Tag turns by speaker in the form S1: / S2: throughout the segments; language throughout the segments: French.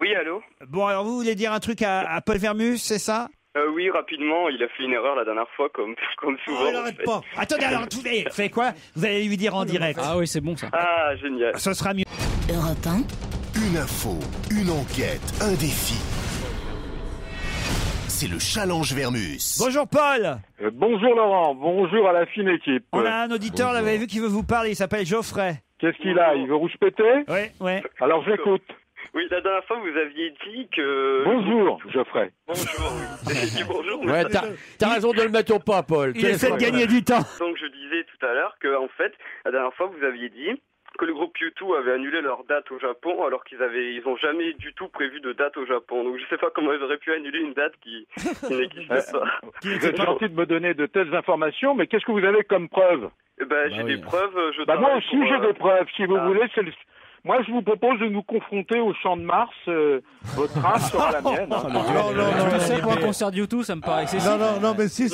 S1: Oui, allô?
S2: Bon, alors vous voulez dire un truc à Paul Vermus, c'est ça?
S1: Oui, rapidement, il a fait une erreur la dernière fois, comme souvent.
S3: il n'arrête pas.
S2: Attendez, alors, faites quoi? Vous allez lui dire en direct.
S4: Ah oui, c'est bon ça.
S1: Ah, génial.
S2: Ce sera mieux.
S5: Europe 1.
S6: Une info, une enquête, un défi. C'est le challenge Vermus.
S2: Bonjour Paul.
S7: Bonjour Laurent, bonjour à la fine équipe.
S2: On a un auditeur, là, vous avez vu, qui veut vous parler, il s'appelle Geoffrey.
S7: Qu'est-ce qu'il a? Il veut rouge péter?
S2: Oui.
S7: Alors j'écoute.
S1: Oui, la dernière fois, vous aviez dit que...
S7: Bonjour Geoffrey.
S1: Bonjour, oui. J'ai dit bonjour.
S8: Ouais, t'as raison de le mettre au pas, Paul.
S2: Il essaie de gagner du temps.
S1: Donc je disais tout à l'heure que, en fait, la dernière fois, vous aviez dit que le groupe U2 avait annulé leur date au Japon alors qu'ils ont jamais du tout prévu de date au Japon. Donc je sais pas comment ils auraient pu annuler une date qui n'existe pas.
S7: Vous êtes gentil de me donner de telles informations, mais qu'est-ce que vous avez comme preuve?
S1: J'ai des preuves.
S7: Moi aussi j'ai des preuves. Si vous voulez, moi, je vous propose de nous confronter au Champ de Mars. Votre race sera la mienne. Hein.
S4: Je sais, pour un concert de YouTube, ça me paraît excessif.
S3: Non, mais si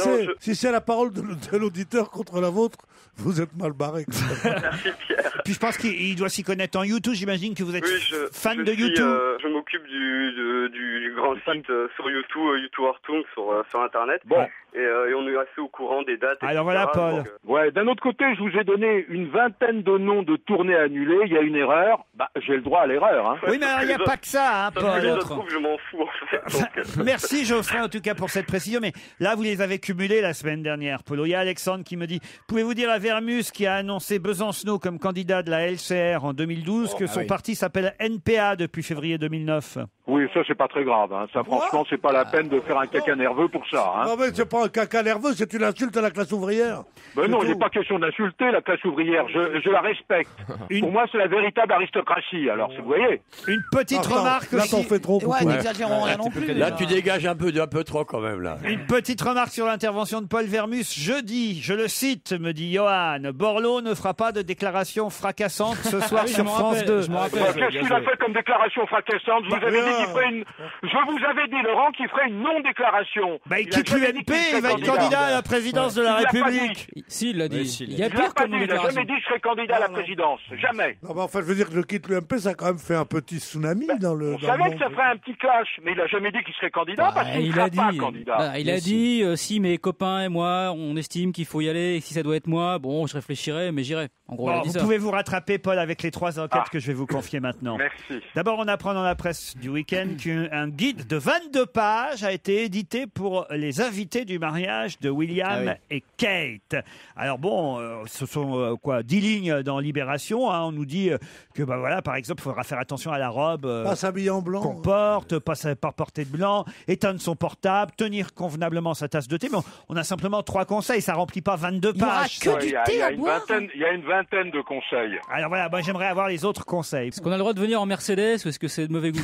S3: c'est la parole de l'auditeur contre la vôtre, vous êtes mal barré.
S1: Merci Pierre.
S2: Puis je pense qu'il doit s'y connaître en YouTube. J'imagine que vous êtes fan de YouTube.
S1: Je m'occupe du grand site sur YouTube, YouTube Hartung sur Internet.
S7: Bon.
S1: Et on est assez au courant des dates.
S2: Alors voilà, Paul.
S1: Donc,
S7: Ouais. D'un autre côté, je vous ai donné une vingtaine de noms de tournées annulées. Il y a une erreur. J'ai le droit à l'erreur. Hein.
S2: Oui, mais il n'y a pas que ça, hein, Paul.
S1: Les autres groupes, je m'en fous, en fait.
S2: Merci Geoffrey, en tout cas, pour cette précision. Mais là, vous les avez cumulés la semaine dernière, Paul. Il y a Alexandre qui me dit, pouvez-vous dire à Vermus, qui a annoncé Besancenot comme candidat de la LCR en 2012, que son parti s'appelle NPA depuis février 2009?
S7: Oui, ça, c'est pas très grave. Hein. Ça, franchement, c'est pas la peine de faire un caca nerveux pour ça. Hein.
S3: Non, mais c'est pas un caca nerveux, c'est une insulte à la classe ouvrière.
S7: Ben non, il n'est pas question d'insulter la classe ouvrière. Je la respecte. Pour moi, c'est la véritable aristocratie. Alors, vous voyez.
S2: Une petite remarque
S3: là,
S2: aussi.
S3: t'en fais trop.
S5: Ouais, n'exagérons rien non plus.
S8: Là, tu dégages un peu trop quand même, là.
S2: Une petite remarque sur l'intervention de Paul Vermus. Jeudi, je le cite, me dit Johan, Borloo ne fera pas de déclaration fracassante ce soir sur France 2.
S4: Je me rappelle.
S7: Qu'est-ce qu'il a fait comme déclaration fracassante? Je vous avais dit qu'il ferait une... Je vous avais dit, Laurent, qu'il ferait une non-déclaration.
S2: Il quitte l'UMP, il va être candidat à la présidence de la République.
S4: Si, il l'a dit.
S7: Il
S4: Il y a
S7: l'a
S4: pire
S7: pas
S4: comme
S7: dit, il n'a
S4: déclaration.
S7: jamais dit que je serais candidat à la présidence. Jamais.
S3: Non, mais enfin, je veux dire que je quitte l'UMP, ça a quand même fait un petit tsunami dans le.
S7: On savait que ça ferait un petit clash, mais il n'a jamais dit qu'il serait candidat parce qu'il ne sera pas candidat.
S4: Il a dit, si mes copains et moi, on estime qu'il faut y aller et que si ça doit être moi, bon, je réfléchirai, mais j'irai. En gros, il a dit
S2: Vous
S4: ça.
S2: pouvez vous rattraper, Paul, avec les 3 enquêtes que je vais vous confier maintenant.
S7: Merci.
S2: D'abord, on apprend dans la presse du week-end qu'un guide de 22 pages a été édité pour les invités du mariage de William et Kate. Alors bon, ce sont 10 lignes dans Libération. Hein. On nous dit que, voilà, par exemple, il faudra faire attention à la robe
S3: Pas s'habiller en blanc.
S2: qu'on porte, pas porter de blanc, éteindre son portable, tenir convenablement sa tasse de thé. Mais on a simplement 3 conseils. Ça remplit pas 22
S5: Il y aura
S2: pages.
S5: que du thé à boire.
S7: Il y a une vingtaine de conseils.
S2: Alors voilà, moi j'aimerais avoir les autres conseils.
S4: Est-ce qu'on a le droit de venir en Mercedes ou est-ce que c'est de mauvais goût?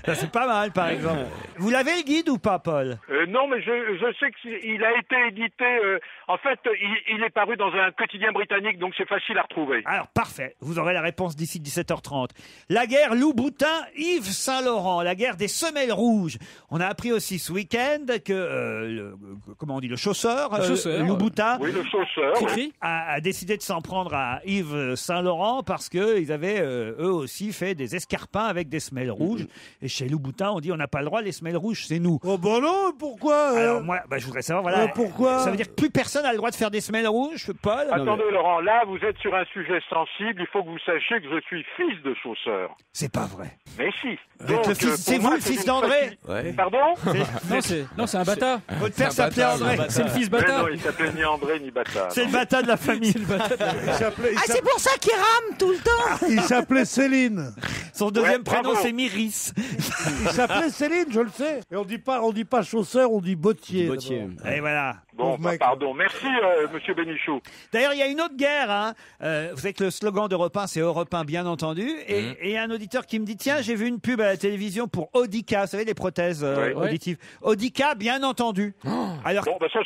S2: Ça, c'est pas mal, par exemple. Vous l'avez le guide ou pas, Paul?
S7: Non, mais je sais qu'il a été édité. En fait, il est paru dans un quotidien britannique, donc c'est facile à retrouver.
S2: Alors, parfait. Vous aurez la réponse d'ici 17h30. La guerre Louboutin-Yves Saint-Laurent, la guerre des semelles rouges. On a appris aussi ce week-end que, le chausseur, Louboutin,
S7: Oui, le chausseur.
S4: Cricri
S2: a décidé de s'en prendre à Yves Saint-Laurent parce qu'ils avaient eux aussi fait des escarpins avec des semelles rouges. Et chez Louboutin, on dit on n'a pas le droit, les semelles rouges, c'est nous.
S3: Oh bah non, pourquoi
S2: Alors moi, je voudrais savoir, voilà.
S3: Pourquoi
S2: Ça veut dire que plus personne n'a le droit de faire des semelles rouges, Paul?
S7: Attendez, Laurent, là, vous êtes sur un sujet sensible. Il faut que vous sachiez que je suis fils de chausseur.
S2: C'est pas vrai.
S7: Mais si.
S2: C'est vous le fils d'André?
S7: Pardon?
S4: Non, c'est un bâtard.
S2: Votre père s'appelait André.
S4: C'est le fils
S7: Mais
S4: bâtard.
S7: non, il s'appelait ni André ni Bâtard.
S2: C'est le bâtard de la famille.
S5: C'est pour ça qu'il rame tout le temps.
S3: Il s'appelait Céline.
S2: Son deuxième
S7: bravo.
S2: prénom, c'est Myris.
S3: Il s'appelait Céline, je le sais. Et on dit pas chausseur, on dit bottier.
S2: Et voilà.
S7: Bon,
S3: Pauvre mec.
S7: pardon. Merci, monsieur Bénichou.
S2: D'ailleurs, il y a une autre guerre. Hein. Vous savez que le slogan d'Europe 1, c'est Europe 1, bien entendu. Et il y a un auditeur qui me dit, tiens, j'ai vu une pub à la télévision pour Audica. Vous savez, les prothèses auditives. Audica, bien entendu. Alors,
S7: Bon, ça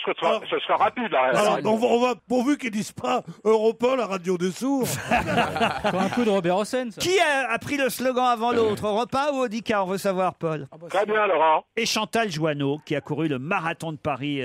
S7: sera rapide, là.
S3: Alors, on va pourvu qu'ils disent pas Europe 1, la radio des sourds.
S4: Encore un coup de Robert Hossein, ça.
S2: qui a pris le slogan avant l'autre, Europe 1 ou Audica, on veut savoir, Paul.
S7: Très bien, Laurent.
S2: Et Chantal Joanneau, qui a couru le marathon de Paris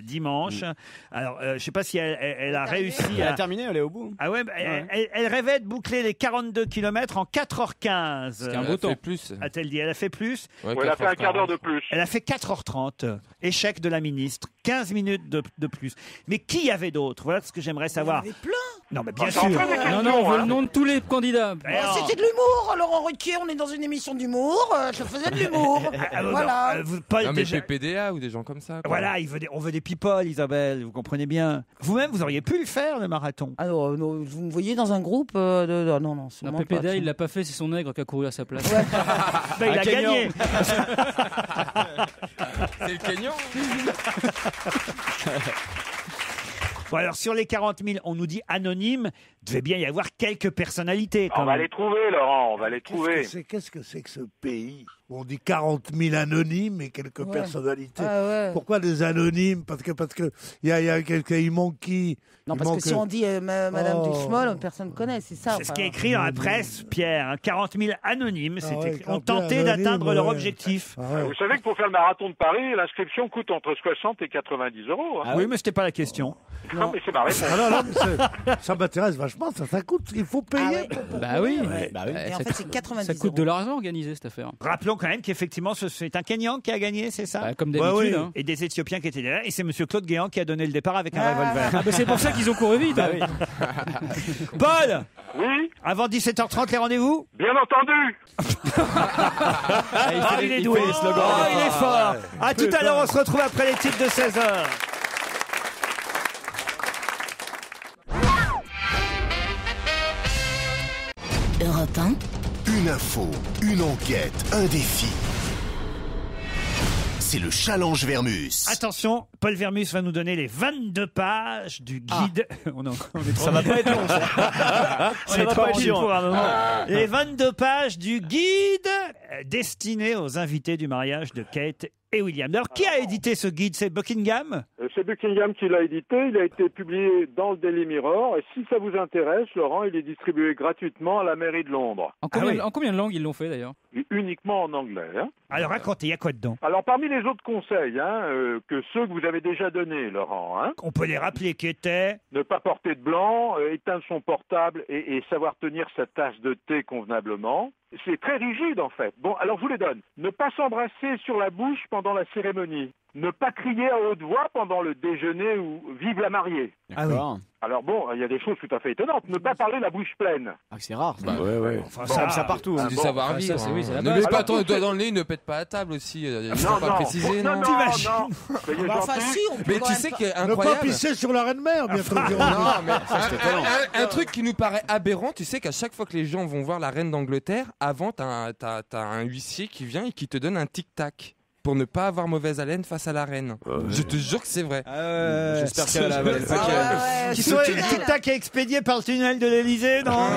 S2: dimanche. Alors, je ne sais pas si elle a réussi
S9: Elle
S2: à...
S9: a terminé, elle est au bout.
S2: Ah ouais, elle rêvait de boucler les 42 km en 4h15.
S4: C'est un beau temps.
S10: plus.
S2: A-t-elle dit? Elle a fait plus.
S7: Ouais, elle a fait un quart d'heure de plus.
S2: Elle a fait 4h30. Échec de la ministre. 15 minutes de plus. Mais qui y avait d'autres? Voilà ce que j'aimerais savoir.
S5: Il y en avait plein.
S2: Non, mais bien
S7: Ah,
S2: sûr.
S7: t'en fais des questions,
S4: Non, on veut
S7: hein.
S4: le nom de tous les candidats.
S5: C'était de l'humour, Laurent Ruquier, on est dans une émission d'humour, je faisais de l'humour. Voilà.
S2: Paul,
S10: Non, mais
S2: déjà...
S10: PPDA ou des gens comme ça. quoi.
S2: Voilà, on veut des people, Isabelle, vous comprenez bien. Vous-même, vous auriez pu le faire, le marathon.
S5: Alors, vous me voyez dans un groupe de... Non, c'est
S4: Non,
S5: vraiment
S4: PPDA,
S5: pas-
S4: il l'a pas fait, c'est son nègre qui a couru à sa place.
S2: Ben, il a
S9: Kenyan.
S2: gagné.
S10: C'est le Kenyan.
S2: Bon, alors, sur les 40 000, on nous dit anonyme. Il devait bien y avoir quelques personnalités. Quand
S7: On va
S2: même.
S7: les trouver, Laurent, on va les trouver.
S3: Qu'est-ce que c'est que ce pays où on dit 40 000 anonymes et quelques
S5: Ouais.
S3: personnalités?
S5: Ah ouais.
S3: Pourquoi des anonymes? Parce que il y a quelqu'un, il manque qui?
S5: Non,
S3: Il
S5: parce
S3: manque-
S5: que si on dit Madame
S3: Oh.
S5: Duxmol, personne ne connaît, c'est ça.
S2: C'est ce qui est écrit dans la presse, Pierre. 40 000 anonymes. C'est
S3: ouais,
S2: écrit. On
S3: 40 000
S2: tentait
S3: anonymes,
S2: d'atteindre leur
S3: ouais.
S2: objectif.
S3: Ah ouais.
S7: Vous savez que pour faire le marathon de Paris, l'inscription coûte entre 60 et 90 euros. Hein.
S2: Oui, mais c'était pas la question.
S7: Non, mais c'est ma réponse.
S3: Ah non, mais ça m'intéresse vachement, ça coûte, il faut payer.
S5: Ah ouais.
S4: Bah oui.
S9: Bah oui.
S5: Et en
S4: ça
S5: fait, c'est 90
S4: Ça coûte de l'argent organiser cette affaire.
S2: Rappelons quand même qu'effectivement, c'est un Kenyan qui a gagné, c'est ça?
S4: Bah, comme d'habitude.
S2: Ouais, oui.
S4: hein.
S2: Et des Éthiopiens qui étaient là. Et c'est Monsieur Claude Guéant qui a donné le départ avec un revolver.
S4: Ah bah c'est pour ça qu'ils ont couru vite. hein.
S2: Paul,
S7: Oui,
S2: avant 17h30, les rendez-vous?
S7: bien entendu.
S2: Il est doué.
S4: les slogans.
S2: Oh, il est fort. À tout à l'heure, on se retrouve après les titres de 16h.
S6: Europe 1. Une info, une enquête, un défi. C'est le challenge Vermus.
S2: Attention, Paul Vermus va nous donner les 22 pages du guide.
S9: Ça va pas être long, ça.
S2: C'est
S9: va
S2: trop
S9: pas être
S2: petit
S9: chiant.
S2: pour un moment. Les 22 pages du guide destiné aux invités du mariage de Kate et William. Alors, qui a édité ce guide? C'est Buckingham?
S7: C'est Buckingham qui l'a édité. Il a été publié dans le Daily Mirror. Et si ça vous intéresse, Laurent, il est distribué gratuitement à la mairie de Londres.
S4: En combien,
S2: Ah oui.
S4: en combien de langues ils l'ont fait d'ailleurs?
S7: Et uniquement en anglais. Hein.
S2: Alors, racontez, il y a quoi dedans?
S7: Alors, parmi les autres conseils, que ceux que vous avez déjà donnés, Laurent,
S2: On peut les rappeler qui étaient.
S7: ne pas porter de blanc, éteindre son portable et savoir tenir sa tasse de thé convenablement. C'est très rigide en fait. Bon, alors je vous les donne. Ne pas s'embrasser sur la bouche pendant la cérémonie. Ne pas crier à haute voix pendant le déjeuner ou vive la mariée.
S9: D'accord.
S7: Alors bon, il y a des choses tout à fait étonnantes. Ne pas parler la bouche pleine.
S9: Ah, c'est rare. Ça.
S10: Bah, ouais.
S2: Enfin,
S9: C'est comme ça partout.
S10: C'est
S9: hein.
S10: du
S7: bon,
S10: savoir-vivre.
S4: ça, c'est- oui, c'est la
S10: Ne
S4: base.
S10: mets pas
S7: Alors,
S10: ton
S7: pour
S10: doigt
S7: ce-
S10: dans le nez, ne pète pas à table aussi. Il faut
S7: Non,
S10: pas préciser, non.
S2: T'imagines
S7: Soyez
S5: Bah, enfin,
S7: gentils.
S5: si, on peut
S10: Mais
S5: quand
S10: tu
S5: même
S10: sais
S5: pas-
S10: qu'il est
S3: Ne pas
S10: incroyable.
S3: pisser sur la reine-mère, bientôt.
S10: Non, mais
S9: étonnant.
S10: un truc qui nous paraît aberrant, tu sais qu'à chaque fois que les gens vont voir la reine d'Angleterre, avant, t'as un huissier qui vient et qui te donne un tic-tac pour ne pas avoir mauvaise haleine face à la reine. Je te jure que c'est vrai.
S9: J'espère qu'elle a la
S5: Ah ouais,
S2: Qui
S5: c'est
S2: sont
S5: le
S2: les
S5: tunnel.
S2: tic-tac expédiés par le tunnel de l'Élysée, non?
S10: Non,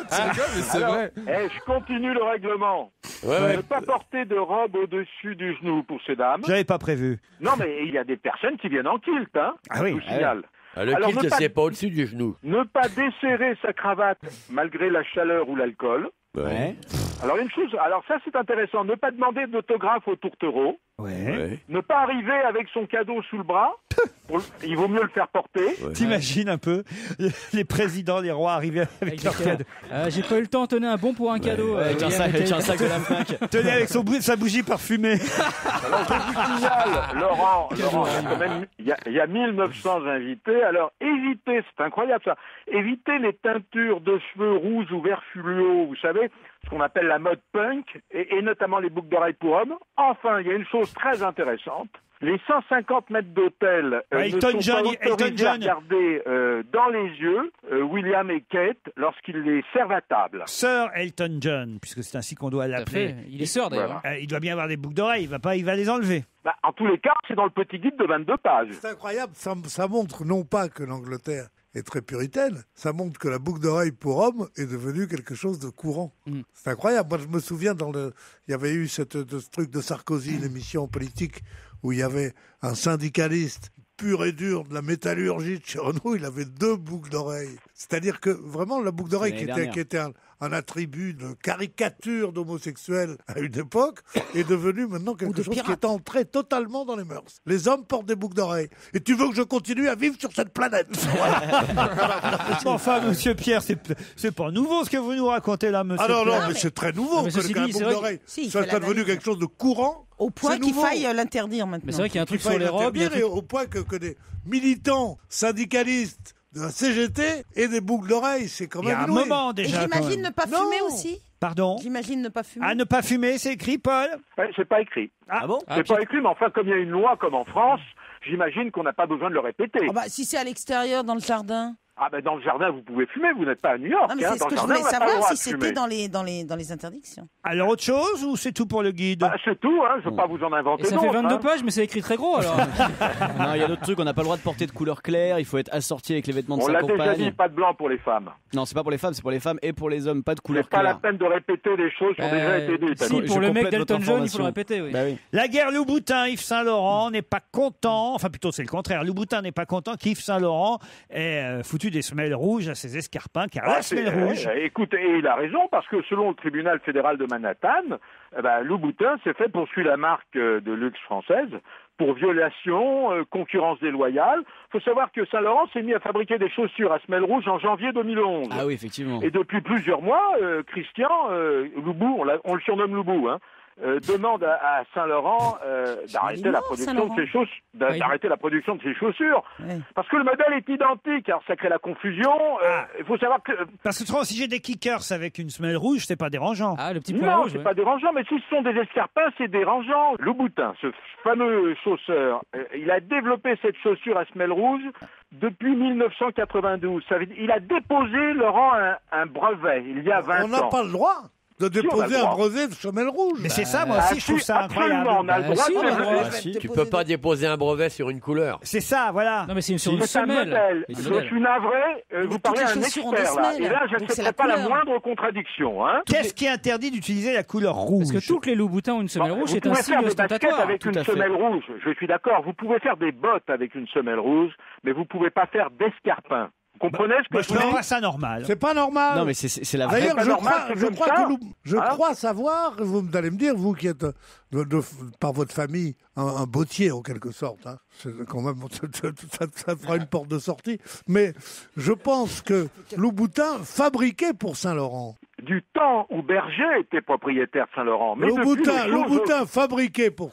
S10: tu rigoles, mais c'est
S7: Alors,
S10: vrai.
S7: je continue le règlement. Ne pas porter de robe au-dessus du genou pour ces dames.
S2: J'avais pas prévu.
S7: Non, mais il y a des personnes qui viennent en kilt, hein.
S2: Ah oui.
S7: Je vous signale.
S8: Le
S7: Alors,
S8: kilt,
S7: ne pas-
S8: c'est pas au-dessus du genou.
S7: Ne pas desserrer sa cravate malgré la chaleur ou l'alcool.
S9: Ouais.
S7: Alors une chose, alors ça c'est intéressant, ne pas demander d'autographe au tourtereau,
S2: Ouais.
S7: ne pas arriver avec son cadeau sous le bras, il vaut mieux le faire porter.
S2: T'imagines un peu les présidents, les rois arriver avec leur cadeau.
S4: J'ai pas eu le temps, tenez un bon pour un cadeau.
S9: Avec un sac de la Fnac.
S2: Tenez avec sa bougie parfumée.
S7: Alors je vous signale, Laurent, il y a quand même, il y a 1900 invités, alors évitez, c'est incroyable ça, évitez les teintures de cheveux rouges ou vert fluo, vous savez, ce qu'on appelle la mode punk, et notamment les boucles d'oreilles pour hommes. Enfin, il y a une chose très intéressante. Les 150 mètres d'hôtel
S2: Elton
S7: ne sont
S2: John,
S7: pas
S2: Elton
S7: autorisés à
S2: John.
S7: regarder dans les yeux William et Kate lorsqu'ils les servent à table.
S2: Sir Elton John, puisque c'est ainsi qu'on doit
S4: Tout à
S2: l'appeler.
S4: fait. Il est sœur d'ailleurs.
S7: Voilà.
S2: Il doit bien avoir des boucles d'oreilles, il va les enlever.
S7: Bah, en tous les cas, c'est dans le petit guide de 22 pages.
S3: C'est incroyable, ça montre non pas que l'Angleterre est très puritaine, ça montre que la boucle d'oreille pour homme est devenue quelque chose de courant.
S4: Mm.
S3: C'est incroyable. Moi, je me souviens, il y avait eu ce truc de Sarkozy, une émission politique, où il y avait un syndicaliste pur et dur de la métallurgie de chez Renault, il avait 2 boucles d'oreilles. C'est-à-dire que vraiment la boucle d'oreille
S9: L'année
S3: qui était un attribut de caricature d'homosexuels à une époque est devenu maintenant quelque chose qui est entré totalement dans les mœurs. Les hommes portent des boucles d'oreilles. Et tu veux que je continue à vivre sur cette planète?
S2: Enfin, monsieur Pierre, c'est pas nouveau ce que vous nous racontez là, monsieur.
S3: Ah non,
S2: Pierre.
S3: non, mais c'est très nouveau
S4: mais
S3: que
S4: ceci
S3: la
S4: dit, c'est
S3: boucle
S4: vrai
S3: d'oreille.
S5: Si,
S3: Ça
S5: il fait
S3: c'est devenu
S5: l'analyse.
S3: quelque chose de courant.
S5: Au point
S3: C'est
S5: qu'il
S3: nouveau.
S5: faille l'interdire maintenant.
S4: Mais c'est vrai qu'il y a un truc
S3: Qu'il faille
S4: sur les robes. il y a un
S3: l'interdire,
S4: truc-
S3: et au point que des militants syndicalistes de la CGT aient des boucles d'oreilles, c'est quand
S2: Il y
S3: même
S2: a un
S3: inouï.
S2: moment
S5: Et
S2: déjà. quand
S5: j'imagine
S2: même.
S5: ne pas
S3: Non.
S5: fumer aussi.
S2: Pardon.
S5: J'imagine ne pas fumer.
S2: À ne pas fumer, c'est écrit, Paul.
S7: C'est pas écrit.
S2: Ah bon?
S7: C'est pas écrit, mais enfin, comme il y a une loi comme en France, j'imagine qu'on n'a pas besoin de le répéter.
S5: Ah bah, si c'est à l'extérieur, dans le jardin.
S7: Ah ben dans le jardin, vous pouvez fumer, vous n'êtes pas à New York.
S5: Non, mais
S7: hein.
S5: c'est ce
S7: Dans
S5: que
S7: le
S5: je
S7: jardin,
S5: voulais
S7: on n'a pas le
S5: savoir
S7: droit
S5: si
S7: de
S5: c'était
S7: fumer.
S5: dans les interdictions.
S2: Alors autre chose ou c'est tout pour le guide?
S7: Bah, c'est tout, hein, je ne vais pas vous en inventer
S4: Et ça fait
S7: d'autres,
S4: 22
S7: hein.
S4: pages, mais c'est écrit très gros alors.
S9: Non, il y a d'autres trucs, on n'a pas le droit de porter de couleur claire, il faut être assorti avec les vêtements de
S7: On
S9: sa
S7: l'a déjà
S9: compagne.
S7: dit, pas de blanc pour les femmes.
S9: Non, c'est pas pour les femmes, c'est pour les femmes et pour les hommes, pas de couleur
S7: C'est pas la
S9: claire.
S7: peine de répéter des choses qui ont déjà été dites.
S4: Si,
S7: alors.
S4: pour le mec
S9: complète
S4: d'Elton
S9: votre
S4: John, il faut le
S9: information.
S4: répéter, oui.
S9: Bah oui.
S2: La guerre Louboutin, Yves Saint-Laurent n'est pas content, enfin plutôt c'est le contraire, Louboutin n'est pas content qu'Yves Saint-Laurent ait foutu des semelles rouges à ses escarpins, car la semelle rouge...
S7: Écoute, et il a raison, parce que selon le tribunal fédéral de Manhattan, Louboutin s'est fait poursuivre la marque de luxe française pour violation, concurrence déloyale. Il faut savoir que Saint-Laurent s'est mis à fabriquer des chaussures à semelles rouges en janvier 2011.
S9: Ah oui, effectivement.
S7: Et depuis plusieurs mois, Christian Loubou, on le surnomme Loubou, demande à Saint-Laurent d'arrêter la production de ses chaussures, d'arrêter la production de ses chaussures, parce que le modèle est identique. Alors ça crée la confusion. Il faut savoir que
S2: Parce que si j'ai des kickers avec une semelle rouge, c'est pas dérangeant.
S4: Ah, le petit point
S7: non,
S4: rouge.
S7: c'est
S4: ouais.
S7: pas dérangeant, mais si ce sont des escarpins, c'est dérangeant. Louboutin, ce fameux chausseur, il a développé cette chaussure à semelle rouge depuis 1992. Ça veut dire, il a déposé, Laurent, un brevet il y a 20 ans.
S3: On n'a pas le droit de
S7: Si, on a
S3: déposer
S7: le
S3: un
S7: droit.
S3: brevet de semelle rouge.
S2: Mais c'est ça, moi aussi, je trouve ça
S7: Absolument,
S2: incroyable.
S7: on a le
S4: Bah,
S7: droit
S4: si,
S7: de
S4: on a le
S7: déposer.
S4: droit.
S8: Ah, si, tu peux pas déposer un brevet sur une couleur.
S2: C'est ça, voilà.
S4: Non, mais c'est sur une
S7: C'est un
S4: semelle.
S7: modèle.
S4: Une
S7: Je
S4: semelle.
S7: suis navré, vous
S5: toutes
S7: parlez
S5: les
S7: à un
S5: chaussures ont
S7: expert,
S5: des
S7: là.
S5: semelles.
S7: Et là, je
S5: Donc, c'est
S7: n'accepterai
S5: la
S7: pas la
S5: couleur.
S7: moindre contradiction. Hein.
S2: Qu'est-ce qui interdit d'utiliser la couleur rouge?
S4: Parce que toutes les Loups-Boutins ont une semelle rouge,
S7: Vous
S4: c'est un
S7: pouvez
S4: signe
S7: faire des baskets
S4: ostentatoire.
S7: avec
S9: tout
S7: une
S9: à fait.
S7: semelle rouge, je suis d'accord. Vous pouvez faire des bottes avec une semelle rouge, mais vous pouvez pas faire d'escarpins. Vous comprenez ce que
S2: Moi,
S7: je
S2: je
S7: vous
S2: trouve
S7: dis
S2: pas ça normal.
S3: C'est pas normal.
S9: Non, mais c'est la vraie.
S3: D'ailleurs,
S7: pas
S3: je
S7: normal,
S3: crois,
S7: c'est
S3: je
S7: comme
S3: crois
S7: ça.
S3: que je
S7: Hein
S3: crois savoir, vous allez me dire, vous qui êtes par votre famille un bottier en quelque sorte, hein. C'est quand même ça fera une porte de sortie. Mais je pense que Louboutin fabriquait pour Saint-Laurent.
S7: Du temps où Berger était propriétaire de Saint-Laurent. Mais depuis,
S3: Louboutin,
S7: les choses-
S3: Louboutin fabriquait pour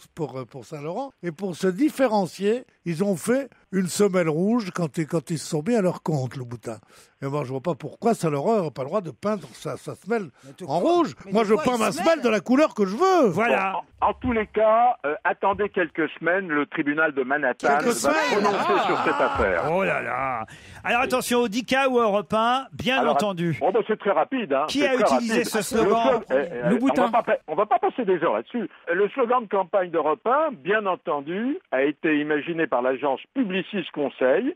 S3: Saint-Laurent, et pour se différencier, ils ont fait une semelle rouge quand ils se sont mis à leur compte, Louboutin. Et moi, je vois pas pourquoi Saint-Laurent n'aurait pas le droit de peindre sa semelle en rouge.
S5: Mais
S3: Moi,
S5: de
S3: je
S5: quoi
S3: peins
S5: il
S3: ma
S5: se
S3: semelle
S5: mêle
S3: de la couleur que je veux.
S2: Voilà.
S7: En tous les cas, attendez quelques semaines, le tribunal de Manhattan
S3: Quelques
S7: va
S3: semaines
S7: se prononcer sur cette affaire.
S2: Oh là là. Alors attention, Audica ou Europe 1, bien
S7: Alors,
S2: entendu.
S7: Oh, c'est très rapide. Hein.
S2: Qui
S7: C'est
S2: a
S7: très
S2: utilisé
S7: rapide.
S2: ce
S7: Le
S2: slogan
S4: Louboutin.
S7: on va pas passer des heures là-dessus. Le slogan de campagne d'Europe 1, bien entendu, a été imaginé par l'agence Publicis Conseil,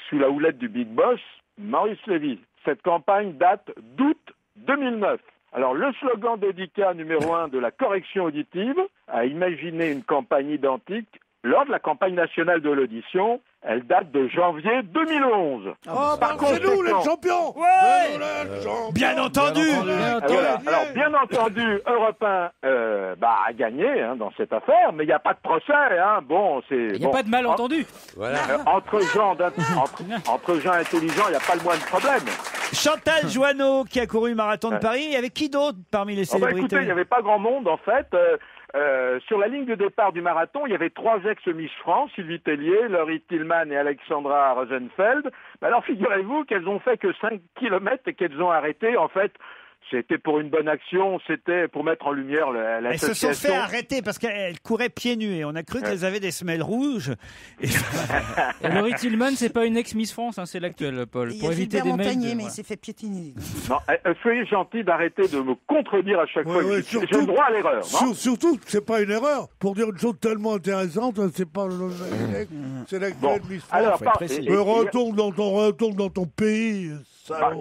S7: sous la houlette du Big Boss, Maurice Lévy. Cette campagne date d'août 2009. Alors, le slogan d'Audica numéro 1 de la correction auditive a imaginé une campagne identique lors de la campagne nationale de l'audition. Elle date de janvier 2011.
S3: Oh,
S7: Par
S3: c'est nous les
S7: conséquent-
S3: champions.
S2: Ouais.
S3: Nous, les champions.
S2: Bien entendu.
S7: Voilà. Alors, bien entendu, Europe 1 a gagné dans cette affaire, mais il n'y a pas de procès. Hein. Bon, c'est
S4: Il n'y a pas de malentendu.
S8: Voilà.
S7: entre gens intelligents, il n'y a pas le moindre problème.
S2: Chantal Joanneau qui a couru le marathon de Paris. Il y avait qui d'autre parmi les
S7: Oh, bah,
S2: célébrités?
S7: écoutez, il n'y avait pas grand monde en fait. Sur la ligne de départ du marathon, il y avait 3 ex-Miss France, Sylvie Tellier, Laurie Tillman et Alexandra Rosenfeld. Mais alors figurez-vous qu'elles ont fait que 5 km et qu'elles ont arrêté. En fait, c'était pour une bonne action, c'était pour mettre en lumière
S2: Elles se
S7: l'association.
S2: sont fait arrêter parce qu'elles couraient pieds nus et on a cru qu'elles avaient des semelles rouges. Et-
S4: Et Laurie Tillman, c'est pas une ex-Miss France, hein, c'est l'actuelle, Paul.
S5: Il y
S4: Pour
S5: a
S4: éviter
S5: Gilbert
S4: des mails.
S5: Montagnier, mais
S4: voilà.
S5: il s'est fait piétiner.
S7: Non, soyez gentil d'arrêter de me contredire à chaque
S3: Ouais,
S7: fois.
S3: ouais,
S7: J'ai
S3: surtout-
S7: le droit à l'erreur, non
S3: Surtout, c'est pas une erreur. Pour dire une chose tellement intéressante, c'est pas c'est l'actuel
S7: Bon,
S3: Miss France.
S7: alors,
S9: faut être précis.
S3: Mais retourne dans ton pays.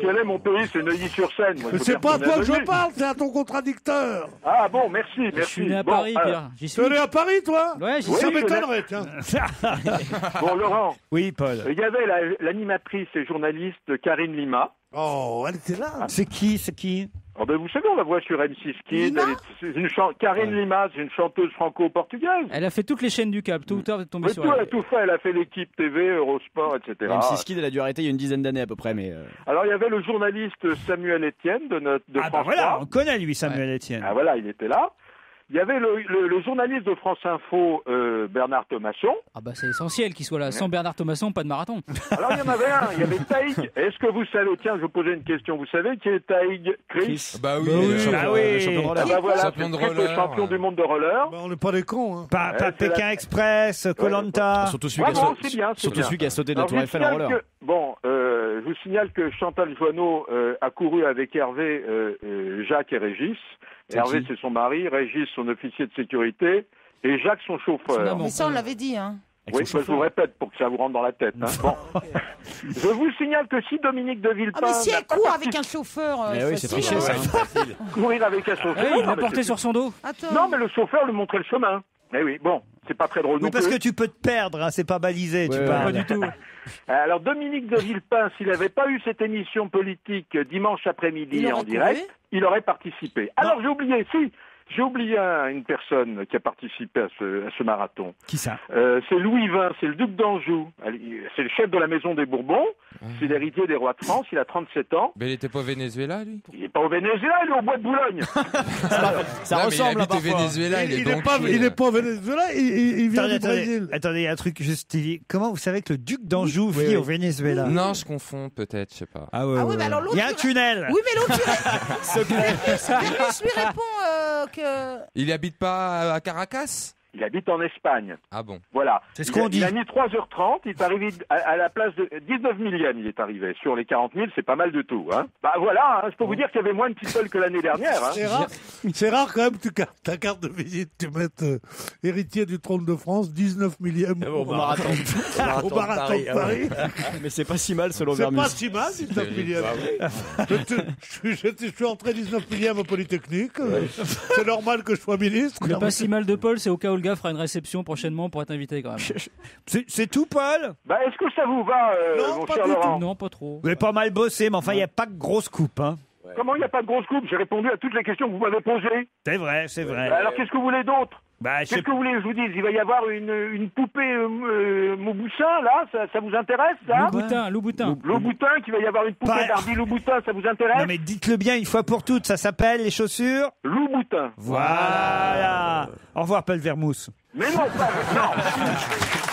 S7: Quel est mon pays? C'est Neuilly-sur-Seine. Moi,
S3: Mais
S7: faut
S3: c'est
S7: dire
S3: pas à
S7: qu'on
S3: toi
S7: est
S3: que je
S7: Neuilly.
S3: parle, c'est à ton contradicteur.
S7: Ah bon, merci.
S4: Je suis né à
S7: Bon,
S4: Paris, Pierre. J'y suis.
S3: Tu es né à Paris, toi?
S4: Ouais, j'y
S7: Oui,
S3: Ça
S4: suis.
S3: m'étonnerait, tiens.
S7: Bon, Laurent,
S2: Oui, Paul.
S7: il y avait l'animatrice et journaliste Karine Lima.
S3: Oh, elle était là.
S2: C'est qui
S7: Oh ben, vous savez, on la voit sur M6 Kid.
S5: Lima
S7: Karine Lima, c'est une chanteuse franco-portugaise.
S4: Elle a fait toutes les chaînes du câble. Tôt ou tard, vous êtes tombé
S7: Mais
S4: sur
S7: tout, elle a
S4: elle.
S7: tout fait. Elle a fait l'équipe TV, Eurosport, etc.
S9: M6 Kid, elle a dû arrêter il y a une dizaine d'années à peu près, mais.
S7: Alors, il y avait le journaliste Samuel Etienne de
S2: Ah bah
S7: France
S2: voilà,
S7: 3.
S2: on connaît lui, Samuel Etienne.
S7: Ah voilà, il était là. Il y avait le journaliste de France Info, Bernard Thomasson.
S4: Ah bah c'est essentiel qu'il soit là. Sans Bernard Thomasson, pas de marathon.
S7: Alors il y en avait un, il y avait Taïg. Est-ce que vous savez, tiens, je vous posais une question, vous savez qui est Taïg Chris?
S10: Bah oui,
S2: Ah oui.
S9: champion de
S7: Ah
S9: roller.
S7: bah voilà,
S10: Champion de
S7: triple
S10: roller.
S7: champion du monde de roller.
S3: Bah, on n'est pas des cons, hein.
S2: Pas
S7: c'est
S2: Pékin
S7: la-
S2: Express, Koh-Lanta.
S9: Surtout celui qui a
S7: Bravo,
S9: sauté-
S7: c'est bien, c'est
S9: surtout
S7: bien.
S9: celui qui a sauté de la
S7: Alors,
S9: Tour
S7: je vous
S9: Eiffel en
S7: signale
S9: roller.
S7: je vous signale que Chantal Joanneau a couru avec Hervé, Jacques et Régis.
S9: C'est
S7: Hervé,
S9: qui
S7: c'est son mari, Régis, son officier de sécurité, et Jacques, son
S4: Son
S7: chauffeur.
S4: amant.
S5: Mais ça, on l'avait dit, hein.
S7: Oui, bah, je vous répète pour que ça vous rentre dans la tête. Hein. Bon. Je vous signale que si Dominique de Villepin
S5: Ah, mais si
S7: n'a
S5: elle
S7: pas
S5: court avec un chauffeur,
S9: Mais oui, c'est
S5: facile,
S9: triché
S5: hein.
S9: ça.
S7: courir avec un chauffeur.
S4: Ah oui, il
S7: non,
S4: l'a
S7: mais
S4: porté
S7: c'est-
S4: sur son dos.
S5: Attends.
S7: Non, mais le chauffeur lui montrait le chemin. Eh oui, bon, c'est pas très drôle
S2: Oui,
S7: non
S2: parce
S7: plus.
S2: que tu peux te perdre, hein, c'est pas balisé, tu
S9: Ouais,
S2: parles.
S4: Pas du tout.
S7: Alors Dominique de Villepin, s'il n'avait pas eu cette émission politique dimanche
S5: Il
S7: après-midi
S5: aurait
S7: en
S5: couru
S7: direct, il aurait participé. Alors j'ai oublié une personne qui a participé à ce marathon.
S2: Qui ça?
S7: C'est Louis XX, c'est le duc d'Anjou. C'est le chef de la maison des Bourbons. C'est l'héritier des rois de France. Il a 37 ans.
S10: Mais il était pas au Venezuela, lui?
S7: Il n'est pas au Venezuela, il est au bois de Boulogne.
S9: Ça
S10: Non, mais
S9: ressemble
S10: il
S9: là
S10: habite au
S9: parfois.
S10: Venezuela, il est
S3: Il est
S10: banquier.
S3: pas au Venezuela, il vient
S2: Attendez,
S3: du Brésil.
S2: attendez, il y a un truc juste. Comment vous savez que le duc d'Anjou vit
S9: oui.
S2: au Venezuela?
S10: Non, je confonds peut-être, je sais pas.
S2: Ah ouais,
S5: Ah oui, mais alors l'autre.
S2: il y a un tunnel.
S5: Oui, mais l'autre, Vénus lui répond que.
S10: Il habite pas à Caracas?
S7: Il habite en Espagne.
S10: Ah bon.
S7: Voilà.
S2: C'est ce qu'on dit.
S7: Il a mis 3h30, il est arrivé à la place de 19 millième, il est arrivé. Sur les 40 000, c'est pas mal de tout. Hein. Bah voilà, hein, je peux vous dire qu'il y avait moins de people que l'année dernière. Hein.
S3: C'est rare quand même que ta carte de visite, tu mettes héritier du trône de France, 19 millième
S9: Au marathon.
S3: au marathon de Paris.
S9: Mais c'est pas si mal selon
S3: C'est
S9: Vermus.
S3: pas si mal, 19 millième. Je suis entré 19 millième au Polytechnique. C'est normal que je sois ministre.
S4: Le pas si mal de Paul, c'est au cas où le gars fera une réception prochainement pour être invité quand même.
S2: C'est tout, Paul?
S7: Bah, est-ce que ça vous va,
S3: Non,
S7: mon
S3: pas
S7: cher
S3: du
S7: Laurent?
S4: Non, pas trop.
S2: Vous avez pas mal bossé, mais enfin, il n'y a pas de grosse coupe. Hein.
S7: Comment il n'y a pas de grosse coupe? J'ai répondu à toutes les questions que vous m'avez posées.
S2: C'est vrai, c'est vrai.
S7: Alors qu'est-ce que vous voulez d'autre?
S2: Bah, je sais
S7: Qu'est-ce que vous voulez que je vous dise? Il va y avoir une poupée Mauboussin, là? Ça vous intéresse, ça?
S4: Louboutin, Louboutin.
S7: Louboutin, qu'il va y avoir une poupée
S2: Pas-
S7: d'Arby Louboutin, ça vous intéresse?
S2: Non, mais dites-le bien une fois pour toutes, ça s'appelle les chaussures?
S7: Louboutin.
S2: Voilà. Au revoir, Paul Vermousse.
S7: Mais non, pas... Non.